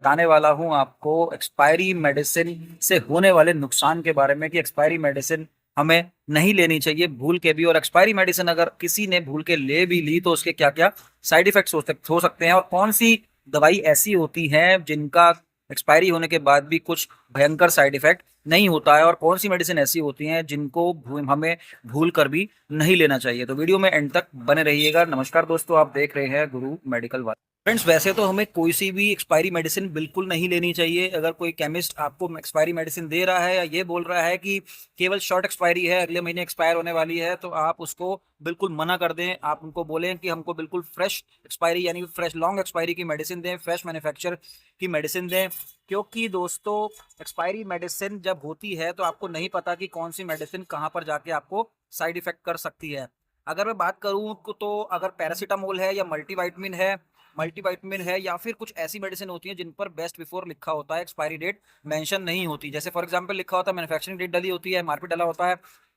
बताने वाला हूँ आपको एक्सपायरी मेडिसिन से होने वाले नुकसान के बारे में कि एक्सपायरी मेडिसिन हमें नहीं लेनी चाहिए भूल के भी। और एक्सपायरी मेडिसिन अगर किसी ने भूल के ले भी ली तो उसके क्या क्या साइड इफेक्ट्स हो सकते हैं, और कौन सी दवाई ऐसी होती हैं जिनका एक्सपायरी होने के बाद भी कुछ भयंकर साइड इफेक्ट नहीं होता है, और कौन सी मेडिसिन ऐसी होती हैं जिनको हमें भूल कर भी नहीं लेना चाहिए। तो वीडियो में एंड तक बने रहिएगा। नमस्कार दोस्तों, आप देख रहे हैं गुरु मेडिकल वाला। फ्रेंड्स, वैसे तो हमें कोई सी भी एक्सपायरी मेडिसिन बिल्कुल नहीं लेनी चाहिए। अगर कोई केमिस्ट आपको एक्सपायरी मेडिसिन दे रहा है या ये बोल रहा है कि केवल शॉर्ट एक्सपायरी है, अगले महीने एक्सपायर होने वाली है, तो आप उसको बिल्कुल मना कर दें। आप उनको बोलें कि हमको बिल्कुल फ्रेश एक्सपायरी यानी फ्रेश लॉन्ग एक्सपायरी की मेडिसिन दें, फ्रेश मैन्युफैक्चर की मेडिसिन दें। क्योंकि दोस्तों, एक्सपायरी मेडिसिन जब होती है तो आपको नहीं पता कि कौन सी मेडिसिन कहाँ पर जाके आपको साइड इफेक्ट कर सकती है। अगर मैं बात करूँ तो अगर पैरासीटामोल है या मल्टीवाइटमिन है या फिर कुछ ऐसी मेडिसिन होती हैं जिन पर बेस्ट बिफोर लिखा होता है, एक्सपायरी डेट मेंशन नहीं होती। जैसे फॉर एग्जांपल लिखा होता है, मैन्युफैक्चरिंग डेट डली होती है, एमआरपी डला होता है,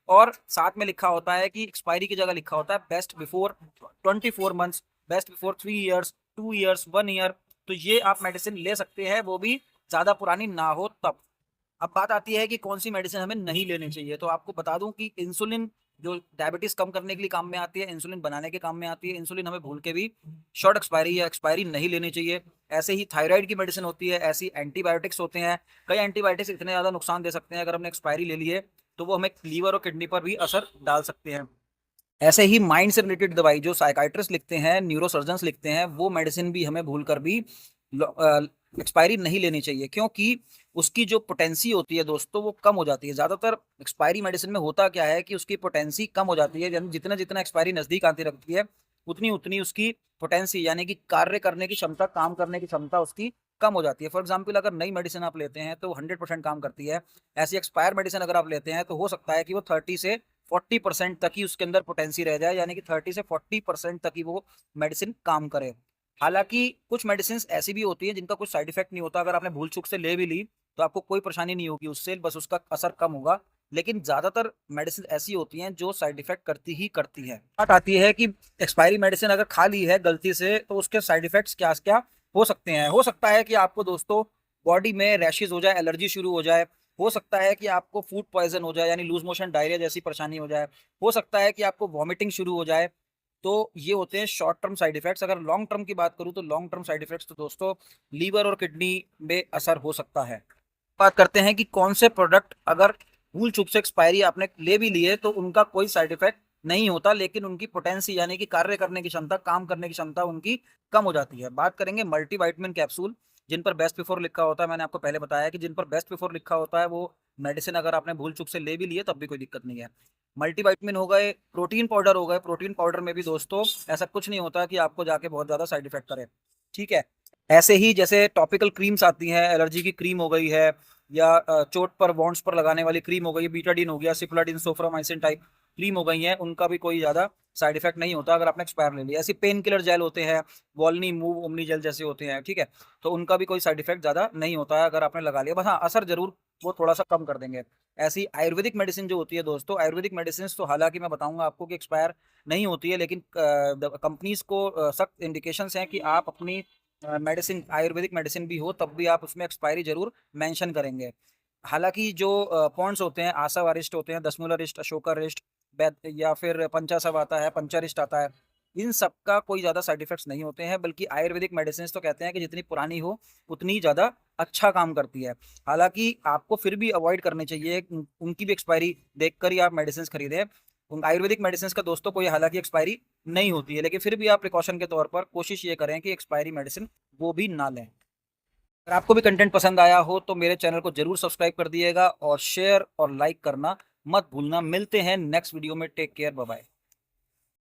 और साथ में लिखा होता है कि एक्सपायरी की जगह लिखा होता है best before 24 months, best before 3 years, 2 years, 1 year. तो ये आप मेडिसिन ले सकते हैं, वो भी ज्यादा पुरानी ना हो तब। अब बात आती है कि कौन सी मेडिसिन हमें नहीं लेनी चाहिए। तो आपको बता दूं कि इंसुलिन जो डायबिटीज कम करने के लिए काम में आती है, इंसुलिन बनाने के काम में आती है, इंसुलिन हमें भूल के भी शॉर्ट एक्सपायरी या एक्सपायरी नहीं लेनी चाहिए। ऐसे ही थायराइड की मेडिसिन होती है, ऐसी एंटीबायोटिक्स होते हैं। कई एंटीबायोटिक्स इतने ज्यादा नुकसान दे सकते हैं, अगर हमने एक्सपायरी ले ली है तो वो हमें लीवर और किडनी पर भी असर डाल सकते हैं। ऐसे ही माइंड से रिलेटेड दवाई जो साइकाइट्रिस्ट लिखते हैं, न्यूरोसर्जन्स लिखते हैं, वो मेडिसिन भी हमें भूल कर भी एक्सपायरी नहीं लेनी चाहिए, क्योंकि उसकी जो पोटेंसी होती है दोस्तों वो कम हो जाती है। ज्यादातर एक्सपायरी मेडिसिन में होता क्या है कि उसकी पोटेंसी कम हो जाती है, यानी जितना जितना एक्सपायरी नजदीक आती रहती है उतनी उतनी उसकी पोटेंसी यानी कि कार्य करने की क्षमता, काम करने की क्षमता उसकी कम हो जाती है। फॉर एग्जाम्पल, अगर नई मेडिसिन आप लेते हैं तो 100% काम करती है। ऐसी एक्सपायर मेडिसिन अगर आप लेते हैं तो हो सकता है कि वो 30 से 40% तक ही उसके अंदर पोटेंसी रह जाए, यानी कि 30 से 40% तक ही वो मेडिसिन काम करे। हालांकि कुछ मेडिसिन ऐसी भी होती है जिनका कुछ साइड इफेक्ट नहीं होता, अगर आपने भूल चूक से ले भी ली तो आपको कोई परेशानी नहीं होगी उससे, बस उसका असर कम होगा। लेकिन ज्यादातर मेडिसिन ऐसी होती हैं जो साइड इफेक्ट करती ही करती है। बात आती है कि एक्सपायरी मेडिसिन अगर खा ली है गलती से तो उसके साइड इफेक्ट्स क्या क्या हो सकते हैं। हो सकता है कि आपको दोस्तों बॉडी में रैशेज हो जाए, एलर्जी शुरू हो जाए। हो सकता है कि आपको फूड पॉइजन हो जाए, यानी लूज मोशन, डायरिया जैसी परेशानी हो जाए। हो सकता है कि आपको वॉमिटिंग शुरू हो जाए। तो ये होते हैं शॉर्ट टर्म साइड इफेक्ट्स। अगर लॉन्ग टर्म की बात करूं तो लॉन्ग टर्म साइड इफेक्ट्स तो दोस्तों लीवर और किडनी में असर हो सकता है। बात करते हैं कि कौन से प्रोडक्ट अगर भूल चूक से एक्सपायरी आपने ले भी लिए तो उनका कोई साइड इफेक्ट नहीं होता, लेकिन उनकी पोटेंसी यानी कि कार्य करने की क्षमता, काम करने की क्षमता उनकी कम हो जाती है। बात करेंगे मल्टीविटामिन कैप्सूल, जिन पर बेस्ट बिफोर लिखा होता है। मैंने आपको पहले बताया कि जिन पर बेस्ट बिफोर लिखा होता है वो मेडिसिन अगर आपने भूल चूक से ले भी लिए तब भी कोई दिक्कत नहीं है। मल्टीविटामिन हो गए, प्रोटीन पाउडर हो गए। प्रोटीन पाउडर में भी दोस्तों ऐसा कुछ नहीं होता कि आपको जाके बहुत ज्यादा साइड इफेक्ट करे, ठीक है। ऐसे ही जैसे टॉपिकल क्रीम्स आती हैं, एलर्जी की क्रीम हो गई है, या चोट पर, वॉन्ट्स पर लगाने वाली क्रीम हो गई, बीटाडीन हो गया, सिप्लाडीन, सोफ्रामाइसिन टाइप क्रीम हो गई हैं, उनका भी कोई ज्यादा साइड इफेक्ट नहीं होता अगर आपने एक्सपायर ले लिया। ऐसे पेन किलर जेल होते हैं, वॉलनी, मूव, ओमनी जेल जैसे होते हैं, ठीक है। तो उनका भी कोई साइड इफेक्ट ज्यादा नहीं होता है अगर आपने लगा लिया, बस हाँ असर जरूर वो थोड़ा सा कम कर देंगे। ऐसी आयुर्वेदिक मेडिसिन जो होती है दोस्तों, आयुर्वेदिक मेडिसिन तो हालांकि मैं बताऊंगा आपको कि एक्सपायर नहीं होती है, लेकिन कंपनीज को सख्त इंडिकेशंस हैं कि आप अपनी मेडिसिन, आयुर्वेदिक मेडिसिन भी हो तब भी आप उसमें एक्सपायरी जरूर मेंशन करेंगे। हालांकि जो पॉन्ड्स होते हैं, आशा अरिष्ट होते हैं, दसमूलारिष्ट, अशोकारिष्ट, या फिर पंचाशव आता है, पंचारिष्ट आता है, इन सब का कोई ज़्यादा साइड इफेक्ट्स नहीं होते हैं। बल्कि आयुर्वेदिक मेडिसिन तो कहते हैं कि जितनी पुरानी हो उतनी ज़्यादा अच्छा काम करती है। हालांकि आपको फिर भी अवॉइड करनी चाहिए, उनकी भी एक्सपायरी देखकर ही आप मेडिसिन खरीदें। उन आयुर्वेदिक मेडिसिन का दोस्तों कोई हालांकि एक्सपायरी नहीं होती है, लेकिन फिर भी आप प्रिकॉशन के तौर पर कोशिश ये करें कि एक्सपायरी मेडिसिन वो भी ना लें। अगर आपको भी कंटेंट पसंद आया हो तो मेरे चैनल को जरूर सब्सक्राइब कर दिएगा, और शेयर और लाइक करना मत भूलना। मिलते हैं नेक्स्ट वीडियो में, टेक केयर, बाय बाय।